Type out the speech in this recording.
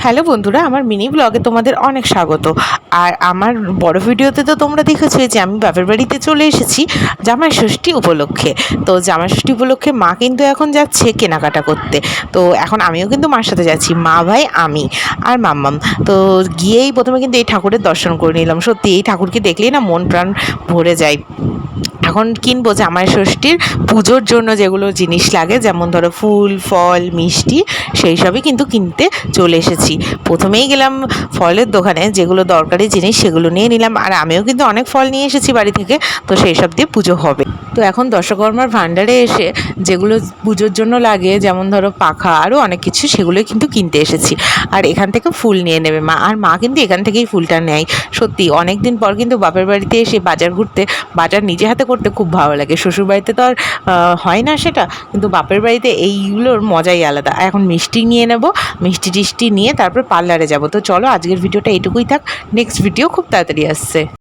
Hello বন্ধুরা, আমার mini ব্লগে তোমাদের অনেক স্বাগত। আর আমার বড় ভিডিওতে তো তোমরা দেখেছো যে আমি বাপের বাড়িতে চলে এসেছি জামাই ষষ্ঠী উপলক্ষে। তো জামাই ষষ্ঠী উপলক্ষে মা কিন্তু এখন যাচ্ছে কেনাকাটা করতে। তো এখন আমিও কিন্তু মার সাথে যাচ্ছি, মা, ভাই, আমি আর মাম্মাম। তো গিয়েই প্রথমে কিন্তু এই ঠাকুরের দর্শন করে নিলাম। সত্যি এই ঠাকুরকে দেখলেই না মন প্রাণ ভরে যায়। এখন কিনবো জামাই ষষ্ঠীর পুজোর জন্য যেগুলো জিনিস লাগে, যেমন ধরো ফুল, ফল, মিষ্টি, সেই সবই কিন্তু কিনতে চলে এসেছি। প্রথমেই গেলাম ফলের দোকানে, যেগুলো দরকারি জিনিস সেগুলো নিয়ে নিলাম। আর আমিও কিন্তু অনেক ফল নিয়ে এসেছি বাড়ি থেকে, তো সেই সব দিয়ে পুজো হবে। তো এখন দশকর্মার ভাণ্ডারে এসে যেগুলো পুজোর জন্য লাগে, যেমন ধরো পাখা, আরও অনেক কিছু, সেগুলোই কিন্তু কিনতে এসেছি। আর এখান থেকে ফুল নিয়ে নেবে মা, আর মা কিন্তু এখান থেকেই ফুলটা নেয়। সত্যি অনেক দিন পর কিন্তু বাপের বাড়িতে এসে বাজার ঘুরতে, বাজার নিজে হাতে করতে খুব ভালো লাগে। শ্বশুরবাড়িতে তো আর হয় না সেটা, কিন্তু বাপের বাড়িতে এইগুলোর মজাই আলাদা। এখন মিষ্টি নিয়ে নেব, মিষ্টি টিষ্টি নিয়ে তারপর পার্লারে যাব। তো চলো, আজকের ভিডিওটা এইটুকুই থাক, নেক্সট ভিডিও খুব তাড়াতাড়ি আসছে।